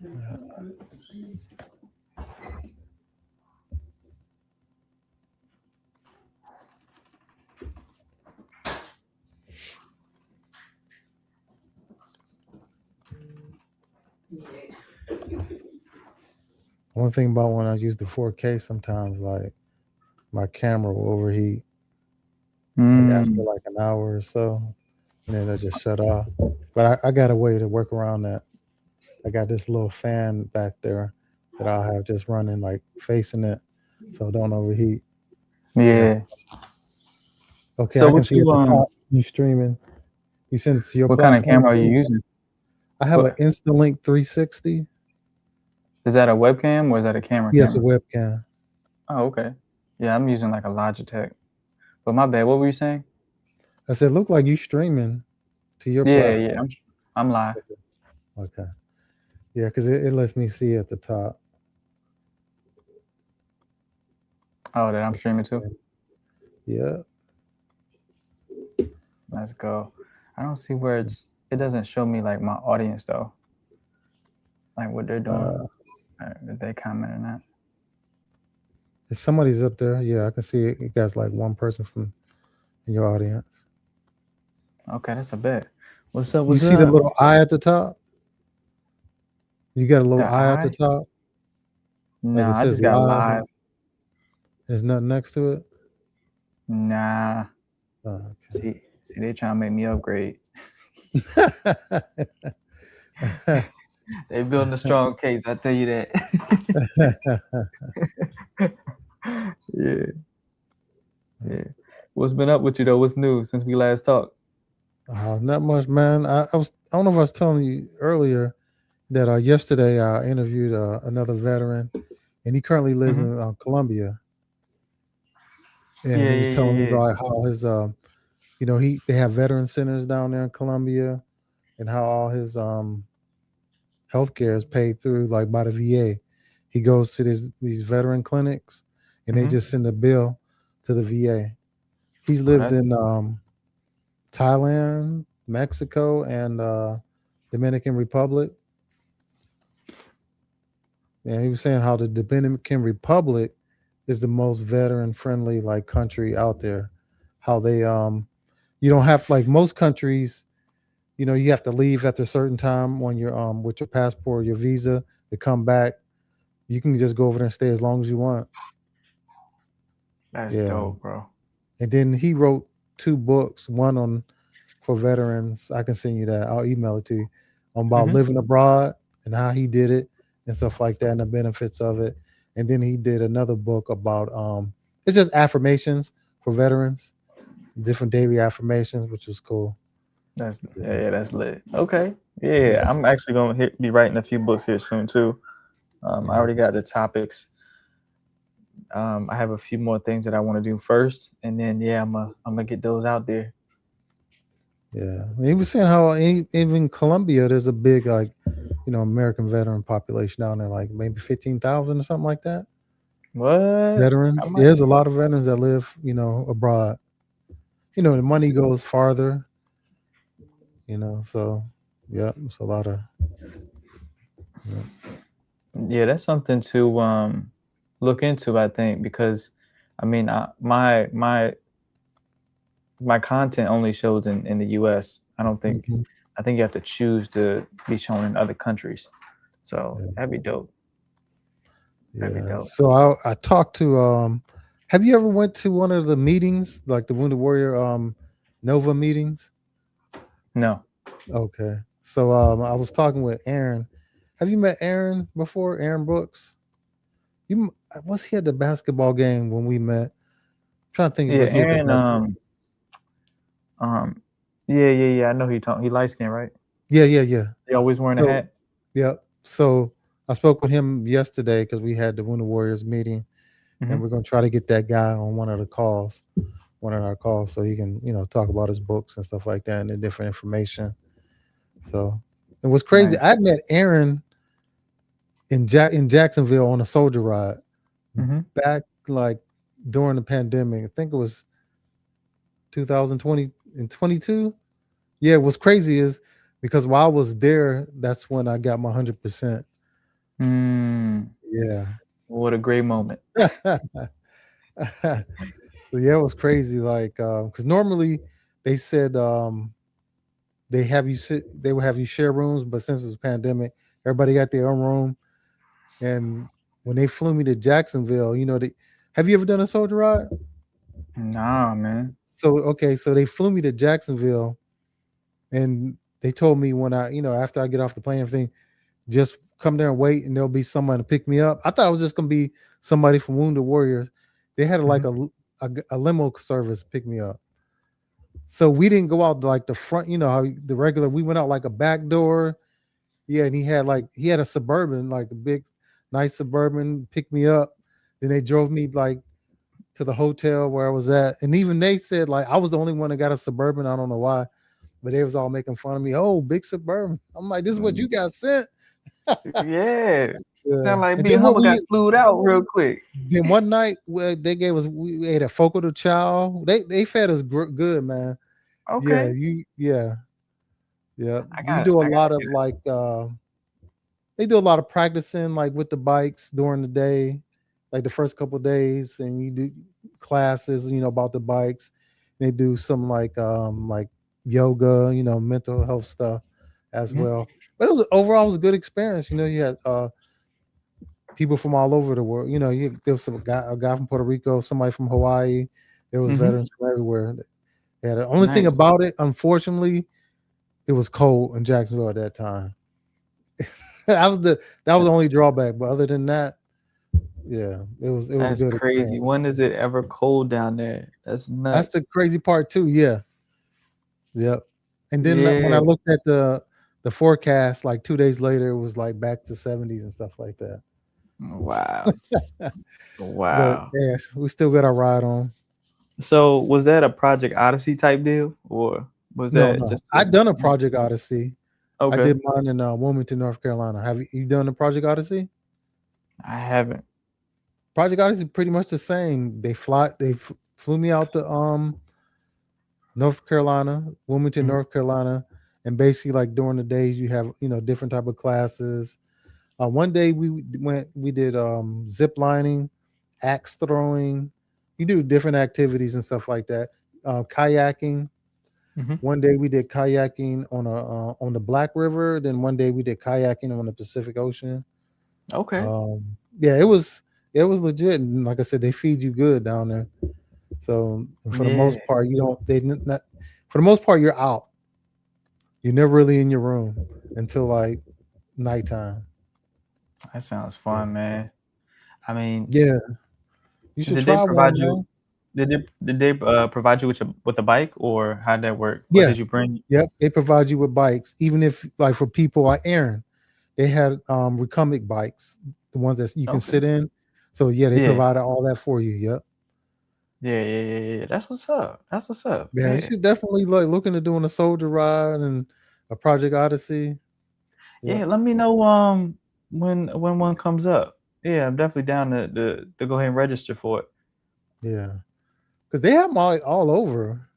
One thing about when I use the 4K, sometimes like my camera will overheat, like after Mm, like an hour or so, and then it'll just shut off. But I got a way to work around that. I got this little fan back there that I'll have just running like facing it, so it don't overheat. That's yeah. okay. So I can what see at you the top you streaming. You send it to your what kind of platform camera are you too. using? I have an What Instalink 360. is that, a webcam or is that a camera Yes, a camera? webcam. Oh, okay. Yeah, I'm using like a Logitech. But my bad, what were you saying? I said, look like you streaming to your Yeah, yeah, platform. I'm live. Okay. Yeah, because it lets me see at the top. Oh, that I'm streaming too. Yeah. Let's go. I don't see where it doesn't show me like my audience though, like what they're doing, Uh, if they comment or not. if somebody's up there, yeah, I can see it. It got like one person from in your audience. Okay, that's a bet. What's up? You What's see the up? little eye at the top? You got a The little eye at the eye? top, like it Nah, I says just got live. live. There's nothing next to it. Nah. Oh, See, they trying to make me upgrade. okay. They building a strong case. I tell you that. Yeah, yeah. What's been up with you though? What's new since we last talked? Not much, man. I don't know if I was telling you earlier that yesterday I interviewed another veteran, and he currently lives Hmm. in Colombia, and Yeah, he was yeah, yeah, telling me yeah. about how his they have veteran centers down there in Colombia, and how all his healthcare is paid through like by the VA. He goes to these veteran clinics, and they Hmm. just send a bill to the VA. He's Oh, lived that's in Thailand, Mexico, and Dominican Republic. And he was saying how the Dominican Republic is the most veteran friendly like country out there. How they you don't have like most countries, you have to leave at a certain time when you're with your passport, your visa to come back. You can just go over there and stay as long as you want. Yeah. dope, bro. And then he wrote two books, one on for veterans. I can send you that. I'll email it to you. About Hmm. living abroad and how he did it and stuff like that and the benefits of it. And then he did another book about it's just affirmations for veterans, different daily affirmations, which was cool. That's Yeah. yeah, yeah, that's lit. Okay, yeah, Yeah. I'm actually gonna be writing a few books here soon too. I Yeah. already got the topics. I have a few more things that I want to do first, and then yeah, I'm gonna get those out there. Yeah. He was saying how even Colombia, there's a big like, American veteran population down there, like maybe 15,000 or something like that. What? I Veterans. Yeah, might. there's a lot of veterans that live, abroad. The money goes farther, so yeah, it's a lot of yeah. Yeah, that's something to look into. I think because, I mean, my content only shows in the U.S. I don't think. Mhm. I think you have to choose to be shown in other countries. So Yeah. that'd be dope. That'd be Yeah. dope. So I talked to have you ever went to one of the meetings, like the Wounded Warrior Nova meetings? No. Okay. So I was talking with Aaron. Have you met Aaron before? Aaron Brooks? Was he at the basketball game when we met? I'm trying to think, Yeah, was he at the Aaron. basketball? Um. Yeah, yeah, yeah. I know he talk. He light skin, right? Yeah, yeah, yeah. He always wearing a So hat. yeah. So I spoke with him yesterday because we had the Wounded Warriors meeting, and Hmm. we're gonna try to get that guy on one of our calls, so he can, talk about his books and stuff like that and the different information. So it was crazy. Nice. I met Aaron in Jacksonville on a soldier ride Hmm. back like during the pandemic. I think it was 2020 and 22. Yeah, what's crazy is because while I was there, that's when I got my 100%. Mm, Yeah. what a great moment. So yeah, it was crazy. Like, because normally they said they would have you share rooms, but since it was a pandemic, everybody got their own room. And when they flew me to Jacksonville, have you ever done a soldier ride? Nah, man. So okay, so they flew me to Jacksonville, and they told me when after I get off the plane, and everything, just come there and wait, and there'll be someone to pick me up. I thought it was just gonna be somebody from Wounded Warriors. They had like Mhm. a limo service pick me up. So we didn't go out like the front, how the regular. We went out like a back door. Yeah, and he had a suburban, like a big, nice suburban, picked me up. Then they drove me like to the hotel where I was at, and even they said like I was the only one that got a suburban. I don't know why, but they was all making fun of me. Oh, big suburban. I'm like, this is what you Mm, got sent. yeah. Yeah, Sound like and me and Humble got flued out real quick. then one night they gave us we ate a foco de chao. They fed us good, man. Yeah, Okay. yeah. I You got it. do a I gotta lot of get it. like they do a lot of practicing like with the bikes during the day, like the first couple of days, and you do classes, about the bikes. They do some like yoga, mental health stuff as Mhm. well. But overall it was a good experience. You had people from all over the world. There was a guy from Puerto Rico, somebody from Hawaii. There was Mhm. veterans from everywhere. Yeah, the only thing Nice. about it, unfortunately, it was cold in Jacksonville at that time. That was the only drawback. But other than that, yeah, it was a That's good crazy. experience. When is it ever cold down there? That's That's nuts. the crazy part too. Yeah, yep. And then when I Yeah. looked at the forecast, like 2 days later, it was like back to 70s and stuff like that. Wow. But Wow. yes, we still got our ride on. So was that a Project Odyssey type deal, or was No, that no, just a I done a no? Project Odyssey. I Okay. did mine in Wilmington, North Carolina. Have you done the Project Odyssey? I haven't. Project Odyssey is pretty much the same. Flew me out to North Carolina, Wilmington, Mhm. North Carolina, and basically like during the days you have different type of classes. One day we did zip lining, axe throwing. You do different activities and stuff like that. Kayaking. Mhm. One day we did kayaking on the Black River. Then one day we did kayaking on the Pacific Ocean. Okay. Yeah, it was legit, and like I said, they feed you good down there. So for the Yeah. most part, you don't they n- not for the most part you're out. You're never really in your room until like nighttime. That sounds Yeah, fun, man. I mean, yeah. You should did they try provide one, you man. provide you with a bike, or how'd that work? Or Yeah, did you bring yep. They provide you with bikes, even if like for people like Aaron, they had recumbent bikes, the ones that you can Okay. sit in. So yeah, they Yeah. provided all that for you. Yep. Yeah, yeah, yeah, yeah. That's what's up. That's what's up. Yeah, you Yeah. should definitely like look into doing a soldier ride and a Project Odyssey. Yep. Yeah, let me know when one comes up. Yeah, I'm definitely down to go ahead and register for it. Yeah. Because they have them all over.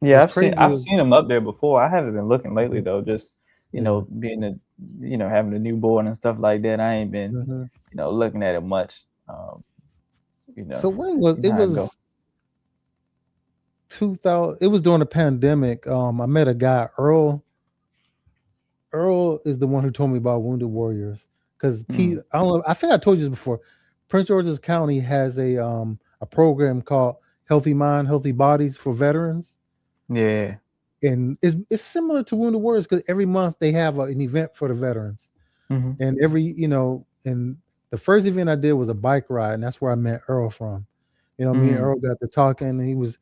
Yeah, What's I've crazy seen is them up there before. I haven't been looking lately Mhm. though. Just Yeah. being having a newborn and stuff like that. I ain't been Mhm. looking at it much. Um, you know, So when was you know it how it go. was 2000, it was during the pandemic. I met a guy, Earl. Earl is the one who told me about Wounded Warriors. Because Mm, I don't know, I think I told you this before. Prince George's County has a program called Healthy Mind, Healthy Bodies for veterans. yeah. And it's similar to Wounded Warriors because every month they have an event for the veterans. Hmm. And and the first event I did was a bike ride, and that's where I met Earl from. Me and Mm, Earl got to talking, and he was,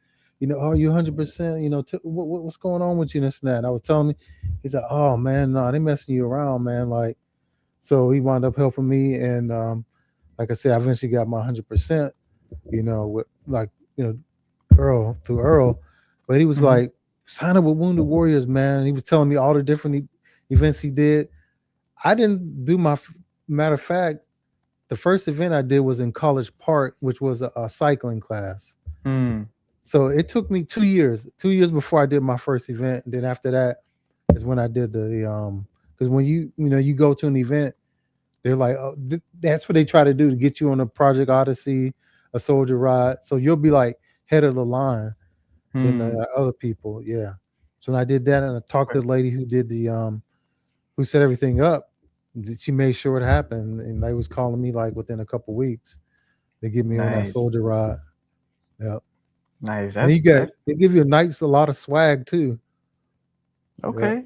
oh, you 100%, what's going on with you, this and that. And I was telling me, he's like, oh man, no, they messing you around, man. Like, so he wound up helping me, and like I said, I eventually got my 100%, with like, you know, Earl through Earl, but he was hmm. like, sign up with Wounded Warriors, man. He was telling me all the different events he did. I didn't do matter of fact. The first event I did was in College Park, which was a cycling class. Mm, So it took me 2 years before I did my first event. And then after that is when I did because because when you go to an event, they're like, oh, that's what they try to do to get you on a Project Odyssey, a Soldier Ride. So you'll be like head of the line than the Hmm. other people. Yeah. So when I did that, and I talked to the lady who did the who set everything up. She made sure it happened, and they was calling me like within a couple weeks. They get me on that Nice, Soldier Ride. Yeah. nice. And then That's they give you a lot of swag too. Yep. okay.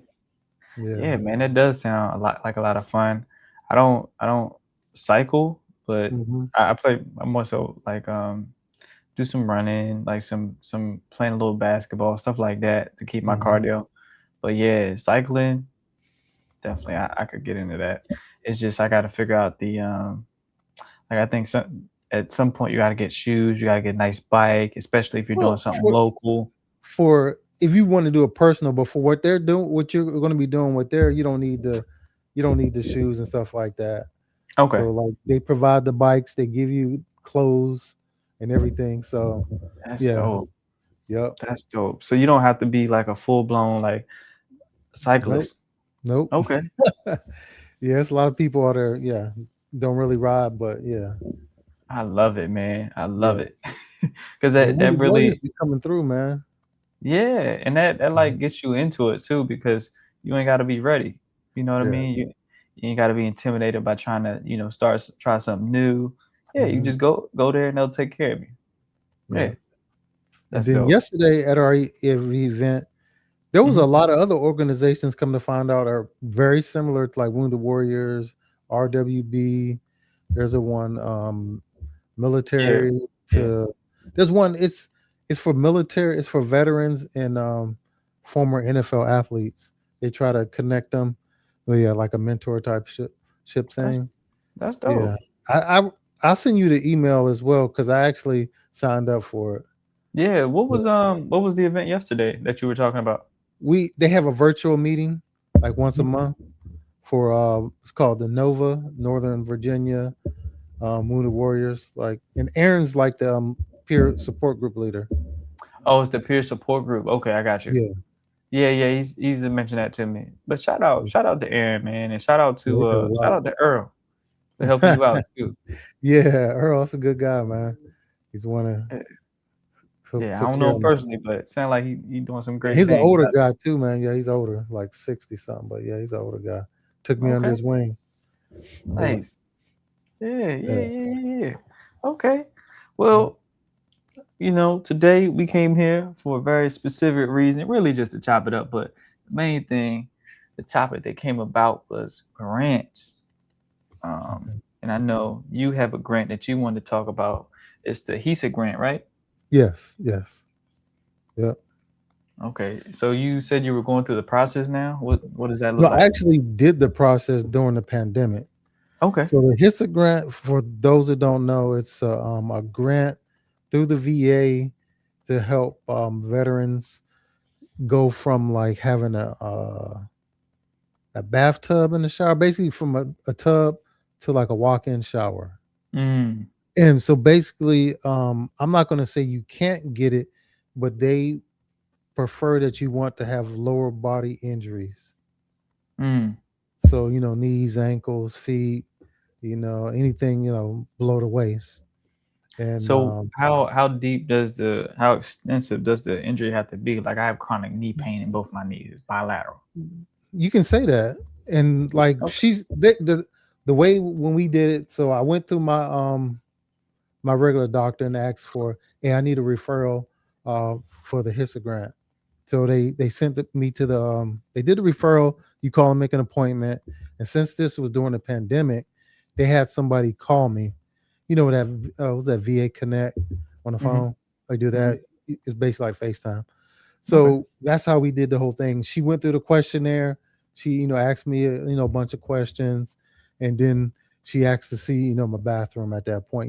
Yeah. Yeah, man, that does sound a lot like a lot of fun. I don't cycle, but Hmm. I play. I'm more so like do some running, like some playing a little basketball, stuff like that to keep my Hmm. cardio. But yeah, cycling definitely I could get into that. It's just I got to figure out the like I think at some point you got to get shoes, you got to get a nice bike, especially if you're doing Well, something local. for if you want to do a personal, but for what they're doing, what you're going to be doing with there, you don't need the shoes and stuff like that. Okay, So like they provide the bikes, they give you clothes and everything. So that's yeah, dope. yep. That's dope. So you don't have to be like a full blown like Nope. cyclist. Nope. Okay. Yeah, it's a lot of people out there. Yeah, don't really ride, but yeah, I love it, man. I love yeah. it. Cause Yeah, that Wounded Warriors really be coming through, man. yeah, and that Mhm. like gets you into it too because you ain't gotta be ready. You know what I Yeah. mean? You ain't gotta be intimidated by trying to, try something new. Yeah, you Hmm. just go there and they'll take care of you. Yeah. Yeah, And that's then dope. yesterday at our event, there was a Mhm. lot of other organizations come to find out are very similar to like Wounded Warriors, RWB. There's a one Yeah, military yeah. to there's one it's for military, it's for veterans and former NFL athletes. They try to connect them. Well, yeah, like a mentor type ship That's thing. that's Yeah. dope. I'll send you the email as well because I actually signed up for it. Yeah, Yeah. what was the event yesterday that you were talking about? They have a virtual meeting like once a Mhm. month for it's called the Nova Northern Virginia Wounded Warriors. Like and Aaron's like the peer support group leader. Oh, it's the peer support group. Okay, I got you. Yeah. Yeah, yeah, he's mentioned that to me. But shout out to Aaron, man, and Yeah, he does a shout lot. out to Earl for helping you out too. Yeah, Earl's a good guy, man. He's the one Eh, who yeah, I took don't know care him of me. personally, but it sounds like he doing some Yeah, great he's an things older out guy too, man. Yeah, he's older, like 60 something. But yeah, he's an older guy. Took there. me under Okay, his wing. Yeah. nice. Yeah, yeah, Yeah. yeah, yeah, yeah. Okay. Mhm. Well, today we came here for a very specific reason, really just to chop it up, but the main thing, the topic that came about was grants. Mhm. And I know you have a grant that you wanted to talk about. It's the HESA grant, right? Yes, yes. Yeah. Okay. So you said you were going through the process now. What does that No, look I like? actually did the process during the pandemic. Okay. So the HISA grant, for those that don't know, it's a grant through the VA to help veterans go from like having a bathtub in the shower, basically from a tub to like a walk-in shower. Mm, And so basically, I'm not going to say you can't get it, but they prefer that you want to have lower body injuries. mm. So, knees, ankles, feet, anything, below the waist. And So how extensive does the injury have to be? Like I have chronic knee pain in both my knees. It's bilateral. you can say that. And like Okay. the way when we did it, so I went through my regular doctor and asked for, hey, I need a referral for the HISA grant. So they sent me to the they did a referral. You call and make an appointment. And since this was during the pandemic, they had somebody call me. That was that VA Connect on the Hmm. phone. I do Hmm. that. It's basically like FaceTime. Okay. So that's how we did the whole thing. She went through the questionnaire. She, asked me, a bunch of questions, and then she asked to see, my bathroom at that point.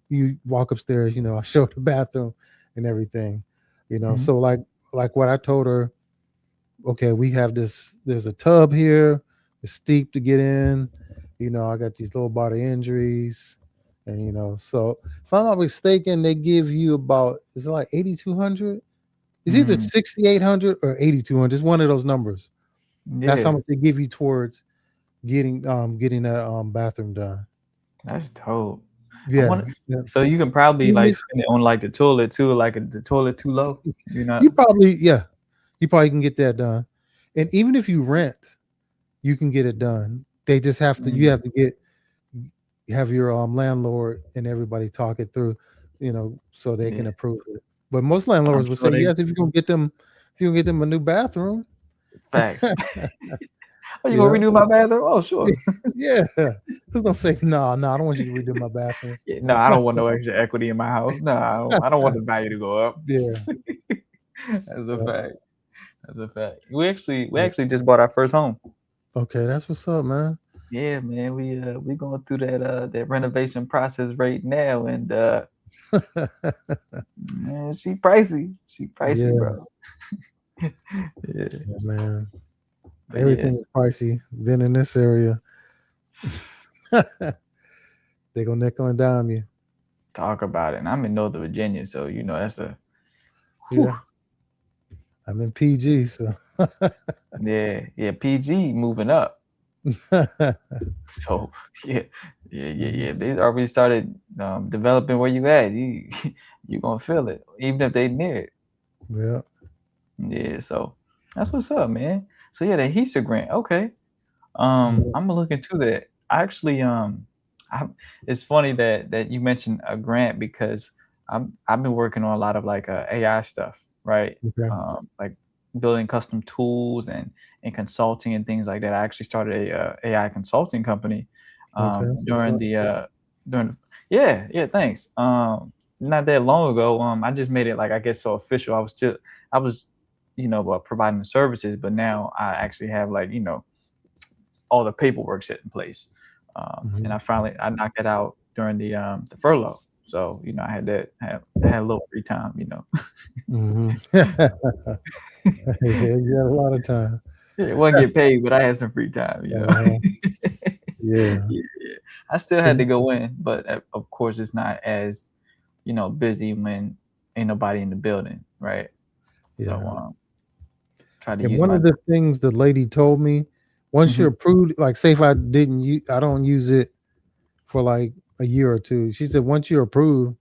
You walk upstairs. I showed the bathroom and everything. Hmm. So like what I told her. Okay, we have this. There's a tub here. It's steep to get in. I got these lower body injuries, and so if I'm not mistaken, they give you about is it like 8,200? It's either Mm. 6,800 or 8,200. It's one of those numbers. That's how Yeah, much they give you towards getting that bathroom done. that's dope. I Yeah, wonder, yeah. so you can probably Even like if spend it on like the toilet too, like the toilet too low. You know? you probably yeah, you probably can get that done. And even if you rent, you can get it done. They just have to you Mm, have to have your landlord and everybody talk it through, so they can yeah, approve it. But most I'm landlords would say sure they yes if you gonna get them a new bathroom. facts. Oh, you You gonna know? redo my bathroom? Oh, sure. Yeah. Who's gonna say no, no, I don't want you to redo my bathroom. Yeah, no, I don't want no extra equity in my house. No, I don't want the value to go up. Yeah. That's a Yeah. fact. That's a fact. We Yeah. actually just bought our first home. Okay, that's what's up, man. Yeah, man. We going through that renovation process right now, and man, she pricey. She pricey, Yeah, bro. Yeah, yeah, man. but yeah, Everything is pricey. Then in this area, they gonna nickel and dime you. talk about it. And I'm in Northern Virginia, so that's a whew, Yeah, I'm in PG, so yeah. PG moving up. So yeah, yeah. Mhm. They already started developing where you at. You gonna feel it, even if they near it. Yeah. Yeah, so that's what's up, man. So yeah, the HESA grant. Okay. Mhm. I'm gonna look into that. I actually, I, it's funny that you mentioned a grant because I've been working on a lot of like AI stuff, right? Okay. Like building custom tools and consulting and things like that. I actually started a AI consulting company Okay. That's what's during up. during yeah, thanks. Not that long ago, I just made it like I guess so official. I was providing the services, but now I actually have like all the paperwork set in place. And Mhm. I knocked that out during the furlough. So, I had a little free time, Mhm. Yeah, you got a lot of time. Yeah, it wasn't get paid, but I had some free time, Uh-huh. Yeah. Yeah. I still had to And go in, but of course it's not as, busy when ain't nobody in the building, right? So, yeah. try to And use one my of the things the lady told me, once you're Mhm. approved, like say if I don't use it for like a year or two. She said once you're approved,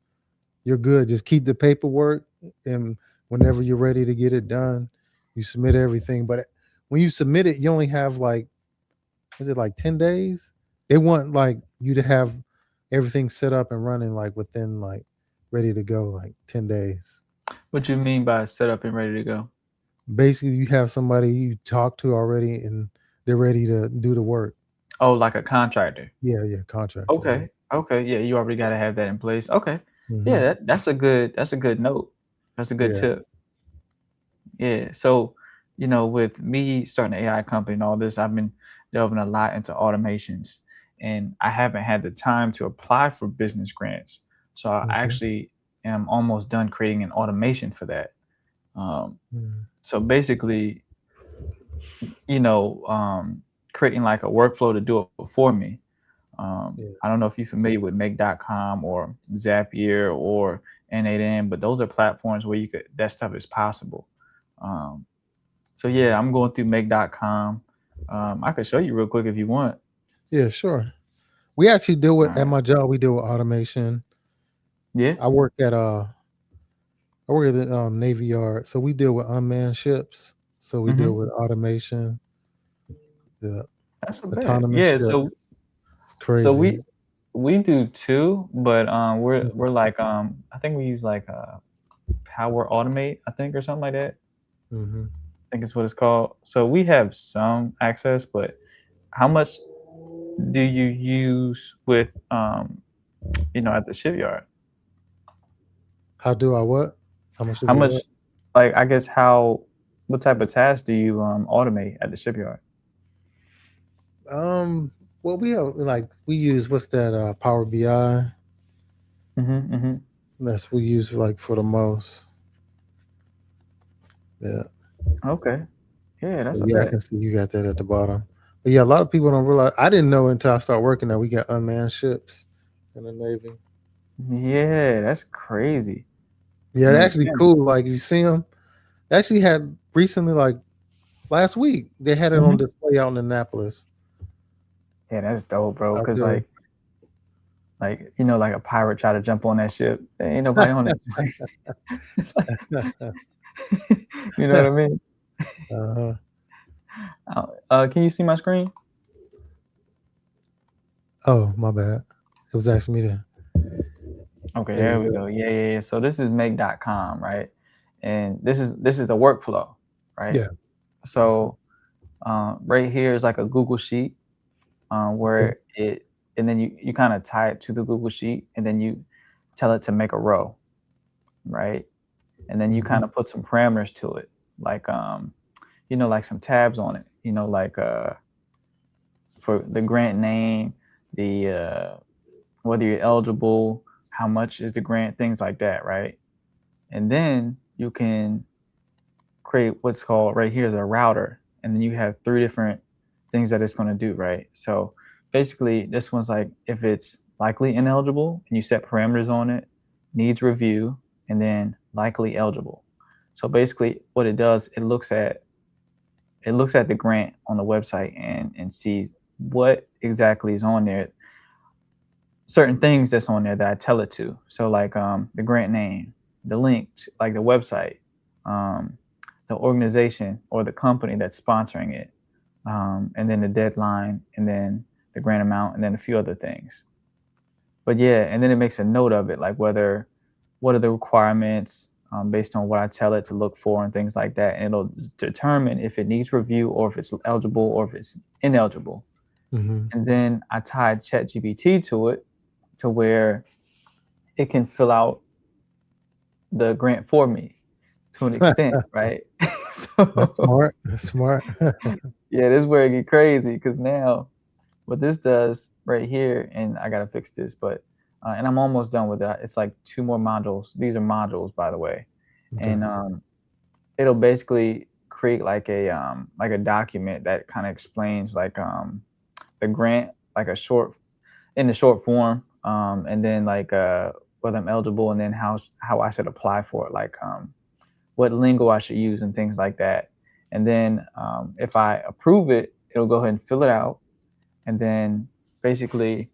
you're good. Just keep the paperwork, and whenever you're ready to get it done, you submit everything. But when you submit it, you only have like, is it like 10 days? They want like you to have everything set up and running like within like ready to go like 10 days. What you mean by set up and ready to go? Basically, you have somebody you talk to already and they're ready to do the work. Oh, like a contractor. Yeah, yeah, contractor. Yeah. Okay. Okay. Yeah, you already gotta have that in place. Okay. Yeah, Hmm. that's a good note. That's a good Yeah. tip. Yeah. So, with me starting an AI company and all this, I've been delving a lot into automations and I haven't had the time to apply for business grants. So I Okay. actually am almost done creating an automation for that. Um, Mm. so basically, you know, um, creating like a workflow to do it for me. Yeah. I don't know if you're familiar with Make.com or Zapier or N8N, but those are platforms where that stuff is possible. Um, so yeah, I'm going through Make.com. I could show you real quick if you want. Yeah, sure. We actually deal All with at right. my job. We deal with automation. Yeah. I work at the Navy Yard, so we deal with unmanned ships. So we deal Hmm. with automation, the That's a bet. autonomous Yeah. ship. It's So crazy. we do too, but we're Mhm. like I think we use like Power Automate, I think, or something like that. Mhm. I think it's what it's called. So we have some access, but how much do you use with at the shipyard? How do I what? How much do How we much what? like I guess how what type of tasks do you automate at the shipyard? Um, well, we use what's that? Power BI. Mm-hmm. That's we use like for the most. Yeah. Okay. Yeah, But that's a yeah, I bet. can see you got that at the bottom. But yeah, a lot of people don't realize. I didn't know until I started working there. We got unmanned ships in the Navy. Yeah, that's crazy. Yeah, You they're actually understand? cool. Like you see them. They actually had recently, like last week. They had it on display out in Annapolis. Yeah, that's dope, bro. Out Cause there. like like a pirate try to jump on that ship. There ain't nobody on it. You know what I mean? Uh-huh. Can you see my screen? Oh, my bad. It was asking me to. Okay, There there you we go. go. Yeah. So this is make.com, right? And this is a workflow, right? Yeah. So right here is like a Google Sheet Okay. where and then you kind of tie it to the Google Sheet, and then you tell it to make a row, right? And then you kind Mhm. of put some parameters to it, like like some tabs on it, like for the grant name, the whether you're eligible, how much is the grant, things like that, right? And then you can create what's called right here is a router, and then you have three different things that it's going to do, right? So basically, this one's like if it's likely ineligible, and you set parameters on it, needs review, and then likely eligible. So basically, what it does, it looks at the grant on the website and sees what exactly is on there, certain things that's on there that I tell it to. So like the grant name, the link, like the website, um, the organization or the company that's sponsoring it, and then the deadline, and then the grant amount, and then a few other things. But yeah, and then it makes a note of it, like what are the requirements based on what I tell it to look for and things like that, and it'll determine if it needs review or if it's eligible or if it's ineligible. Mhm. And then I tied ChatGPT to it to where it can fill out the grant for me to an extent, right? That's So smart. That's smart. yeah, this is where it get crazy because now what this does right here, and I gotta fix this, but and I'm almost done with that. It's like two more modules. These are modules, by the way, Okay. and it'll basically create like a document that kind of explains like the grant, like a short in the short form, and then like whether I'm eligible, and then how I should apply for it, like what lingo I should use and things like that. And then if I approve it, it'll go ahead and fill it out, and then basically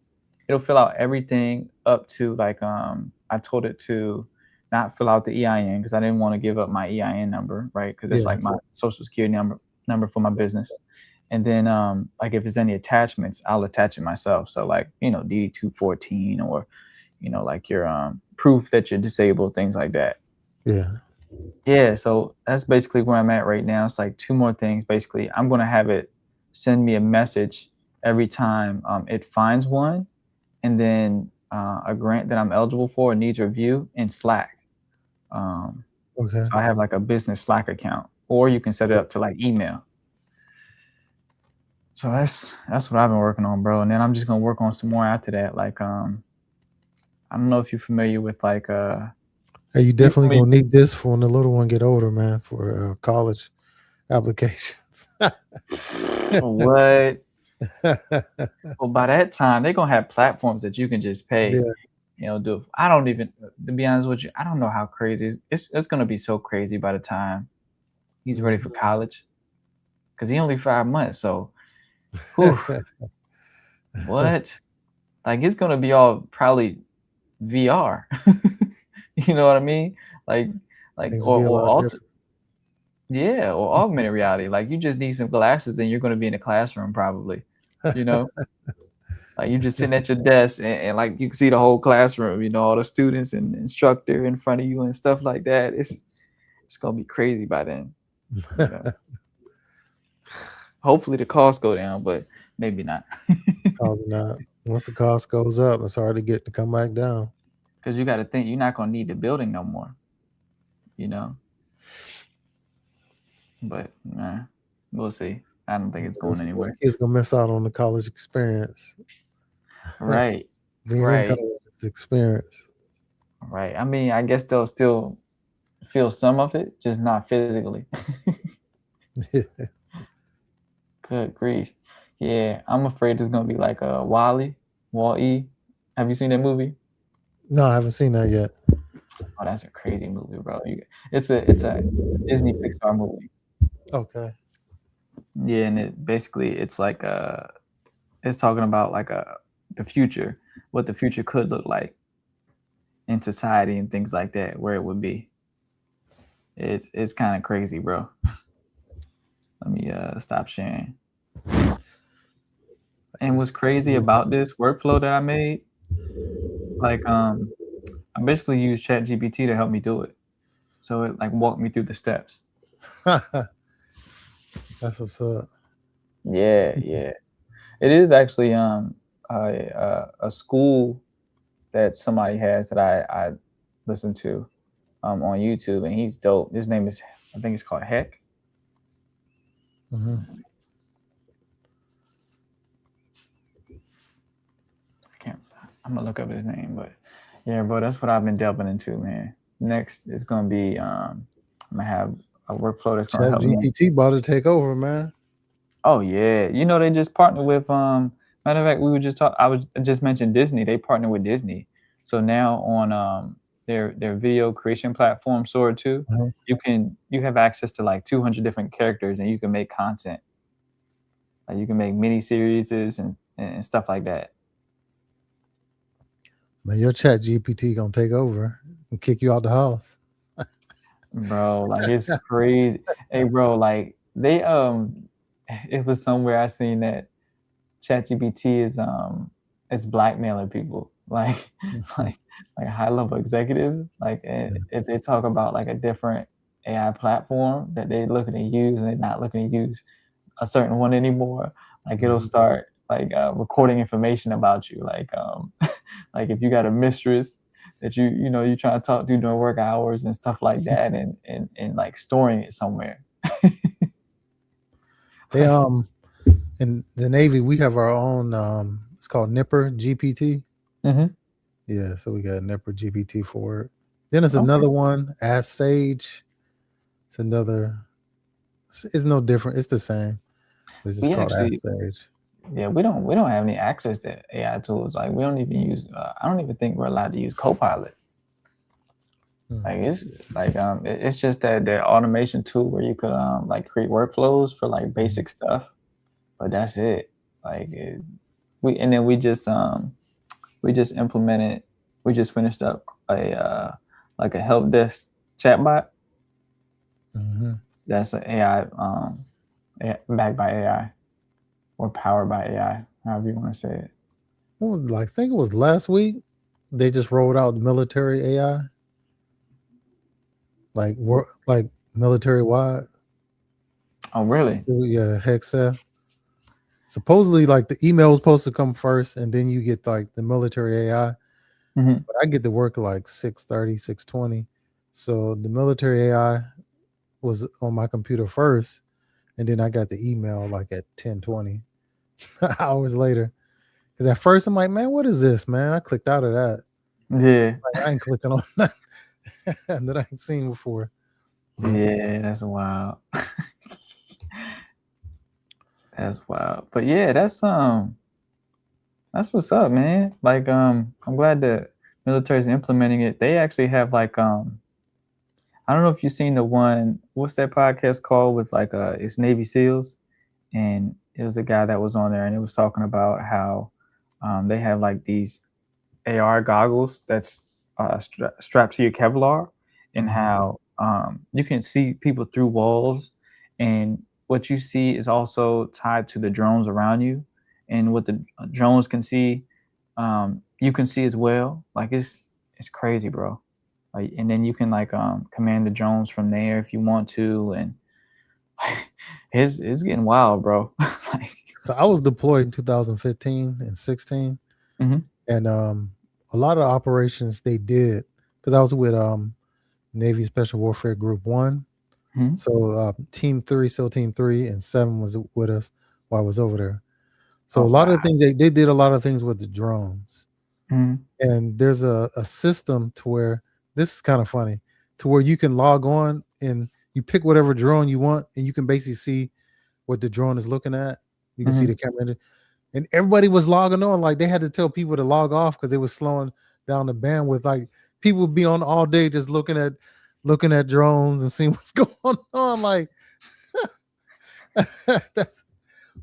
it'll fill out everything up to like I told it to not fill out the EIN because I didn't want to give up my EIN number, right? Because it's Yeah. like my social security number for my business. And then like if there's any attachments, I'll attach it myself. So like, DD 214, or like your proof that you're disabled, things like that. Yeah. Yeah, so that's basically where I'm at right now. It's like two more things. Basically, I'm gonna have it send me a message every time it finds one, and then a grant that I'm eligible for needs review in Slack. Um, Okay. so I have like a business Slack account, or you can set it Yeah. up to like email. So that's what I've been working on, bro. And then I'm just gonna work on some more after that. Like I don't know if you're familiar with like Hey, you you definitely familiar. gonna need this for when the little one get older, man, for college applications. What? Well, by that time, they're gonna have platforms that you can just pay. Yeah. Do. I don't even, to be honest with you, I don't know how crazy it's gonna be. So crazy by the time he's ready for Mhm. college, because he only 5 months. So, whew, what? Like it's gonna be all probably VR. You know what I mean? Like, Things will or be a lot alter, different. yeah, or augmented reality. Like you just need some glasses and you're gonna be in a classroom probably. You know, like you just sitting at your desk and like you can see the whole classroom. All the students and the instructor in front of you and stuff like that. It's gonna be crazy by then. You know, hopefully the costs go down, but maybe not. Probably not. Once the cost goes up, it's hard to get to come back down. Because you got to think you're not gonna need the building no more. You know, but we'll see. I don't think it's going Those anywhere. kids gonna miss out on the college experience. Right, Being in right, college is the experience. right. I mean, I guess they'll still feel some of it, just not physically. Good grief. Yeah, I'm afraid it's gonna be like a Wall-E. Have you seen that movie? No, I haven't seen that yet. Oh, that's a crazy movie, bro. It's a Disney Pixar movie. Okay. Yeah, and it's like it's talking about like the future, what the future could look like in society and things like that, where it would be. It's kind of crazy, bro. Let me stop sharing. And what's crazy about this workflow that I made, like I basically used ChatGPT to help me do it. So it like walked me through the steps. That's what's up. Yeah, yeah. It is actually a school that somebody has that I listen to on YouTube, and he's dope. His name is, I think it's called Heck. Mhm. I can't. I'm gonna look up his name, but yeah, bro, that's what I've been delving into, man. Next is gonna be I'm gonna have a workflow that's gonna Chat help me. GPT about to take over, man. Oh yeah, you know they just partnered with matter of fact we were just talk I was just mentioned Disney. They partnered with Disney. So now on their video creation platform Sora 2, Uh-huh. you have access to like 200 different characters and you can make content. Like you can make mini series and stuff like that. Man, your Chat GPT gonna take over and kick you out the house. Bro, like it's crazy. Hey bro, like they it was somewhere I seen that ChatGPT is it's blackmailing people like Mhm. like like high level executives like Yeah. if they talk about like a different AI platform that they're looking to use and they're not looking to use a certain one anymore, like it'll Mhm. start like recording information about you, like like if you got a mistress that you know you trying to talk to during work hours and stuff like that, and like storing it somewhere. They Like, in the Navy we have our own it's called Nipper GPT. mhm. Yeah, so we got Nipper GPT for it. Then there's Okay. another one, Ask Sage. It's another. It's no different. It's the same. But it's just We called actually Ask Sage. Yeah, we don't have any access to AI tools. Like we don't even use. I don't even think we're allowed to use Copilot. Hmm. Like it's like it's just that automation tool where you could like create workflows for like Mhm. basic stuff, but that's it. Like we and then we just implemented. We just finished up a like a help desk chatbot Mhm. that's an AI backed by AI or powered by AI, however you want to say it. What was, like, I think it was last week. They just rolled out military AI, like military wide. Oh really? Yeah, Hexa. Supposedly, like the email was supposed to come first, and then you get like the military AI. Hmm. But I get to work at like 6:30, 6:20. So the military AI was on my computer first, and then I got the email like at 10:20 hours later. Because at first I'm like, man, what is this, man? I clicked out of that. Yeah. Like, I ain't clicking on that that I ain't seen before. Yeah, that's wild. That's wild. But yeah, that's what's up, man. Like I'm glad the military's implementing it. They actually have like I don't know if you've seen the one, what's that podcast called with like it's Navy SEALs, and it was a guy that was on there and it was talking about how they have like these AR goggles that's strapped to your Kevlar, and Mhm. how you can see people through walls, and what you see is also tied to the drones around you, and what the drones can see, you can see as well. Like it's crazy, bro. Like, and then you can like command the drones from there if you want to, and it's getting wild, bro. Like, So I was deployed in 2015 and 16, mhm, and a lot of operations they did because I was with Navy Special Warfare Group One. mhm. So Team Three, SEAL Team Three, and Seven was with us while I was over there. So a Oh lot wow. of things they did a lot of things with the drones. Mhm, And there's a system to where this is kind of funny to where you can log on and you pick whatever drone you want and you can basically see what the drone is looking at. You can see mhm. the camera in it. And everybody was logging on. Like they had to tell people to log off because they were slowing down the bandwidth. Like people would be on all day just looking at drones and seeing what's going on. Like That's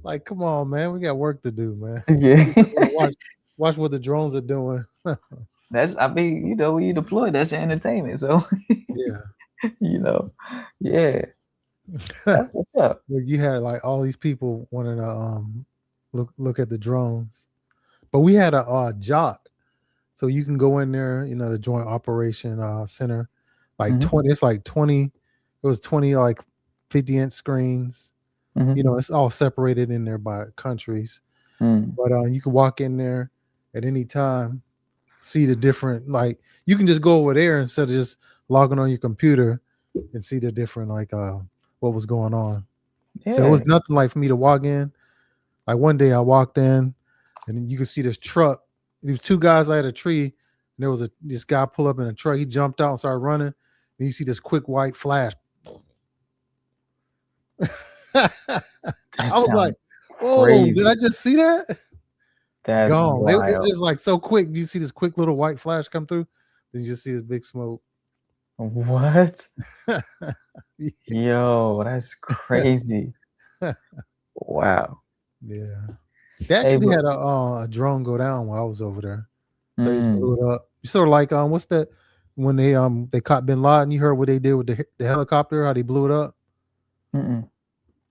like, come on, man. We got work to do, man. Yeah. We just want to watch what the drones are doing. That's, I mean, when you deploy, that's your entertainment. So, Yeah. Yeah, that's what's up. Well, you had like all these people wanting to look at the drones, but we had a jock, so you can go in there. The Joint Operation Center, like Mhm. 20. It's like 20. It was 20 like 50-inch screens. Mhm. It's all separated in there by countries, Mm. but you can walk in there at any time, see the different, like you can just go over there instead of just logging on your computer and see the different like what was going on. So it Yeah. was nothing like for me to walk in. Like one day I walked in and then you could see this truck. There was two guys at a tree, and there was this guy pull up in a truck. He jumped out and started running. And you see this quick white flash. I That was like, sounds "Whoa! Did crazy. I just see that?" That's Gone. It's wild. just like so quick. You see this quick little white flash come through, then you just see this big smoke. What? Yo, that's crazy. Wow. Yeah. They Hey, actually but had a drone go down while I was over there. So they just mm, blew it up. Sort of like what's that when they caught Bin Laden? You heard what they did with the helicopter? How they blew it up? mm-mm.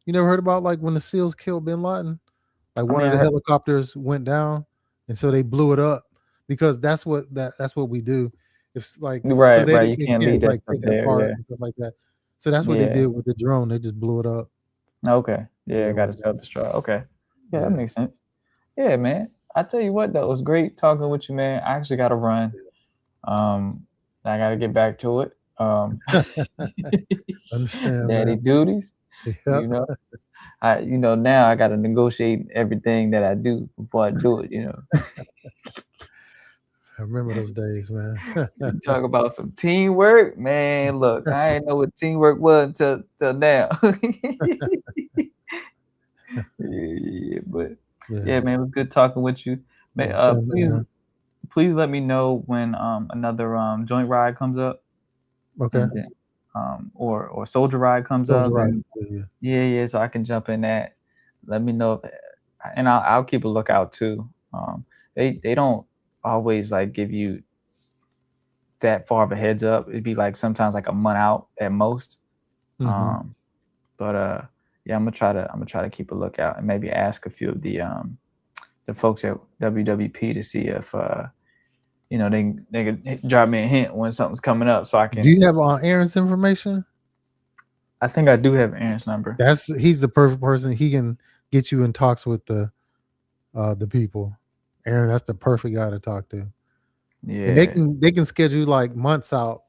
You never heard about like when the SEALs killed Bin Laden? Like I one mean, of I the heard, helicopters went down, and so they blew it up because that's what we do. If like so right, right. You they can't can't leave that like stuff take it there. apart Yeah, and stuff like that. So that's what they yeah. did with the drone. They just blew it up. Okay. Yeah, Yeah, got with to self-destruct. Okay. Yeah, that yeah. makes sense. Yeah, man. I tell you what, though, it was great talking with you, man. I actually got to run. Um, I got to get back to it. Understand, Daddy man. duties. Yeah. You know, now I got to negotiate everything that I do before I do it. I remember those days, man. You talk about some teamwork, man. Look, I ain't know what teamwork was until now. Yeah, but Yeah. yeah, man, it was good talking with you. May Yeah, same man. please let me know when another joint ride comes up, Okay. and then or soldier ride comes Soldier up, right. and Yeah, yeah, so I can jump in that. Let me know, and I'll keep a lookout too. They don't always like give you that far of a heads up. It'd be like sometimes like a month out at most. yeah. Um, but yeah, I'm gonna try to keep a lookout and maybe ask a few of the folks at WWP to see if they could drop me a hint when something's coming up so I Do can. you have Aaron's information? I think I do have Aaron's number. He's the perfect person. He can get you in talks with the people. Aaron, that's the perfect guy to talk to. And Yeah, they can schedule like months out.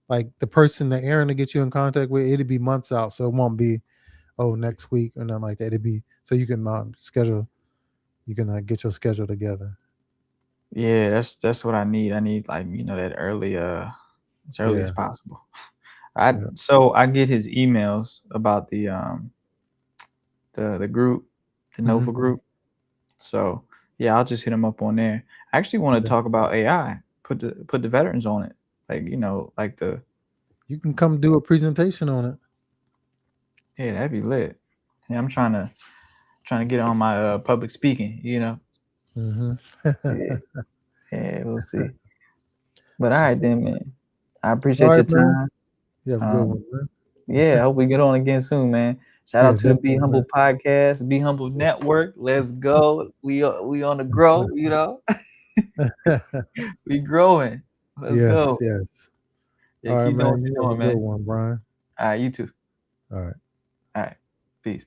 Like the person that Aaron to get you in contact with, it'll be months out. So it won't be next week or nothing like that. It'll be so you can schedule you can get your schedule together. yeah, that's what I need. I need like that early as early as Yeah. possible. I Yeah. so I get his emails about the group, the Hmm. Nova group. So yeah, I'll just hit him up on there. I actually want to Okay. talk about AI. Put the veterans on it, like the You can come do a presentation on it. yeah, that'd be lit. Yeah, I'm trying to get on my public speaking. Hmm. Yeah, yeah, we'll see. But all It's right just then, man. I all appreciate your right, man. time. You have a good Um, one, man. yeah, I hope we get on again soon, man. Shout Yeah, out to the Be definitely, man. Humble podcast, Be Humble Network. Let's go. We on the grow. We growing. Let's Yes, go. yes. Yeah, All right, keep doing what man. You you're have a doing, good man. one, Brian. All right, you too. All right. All right, peace.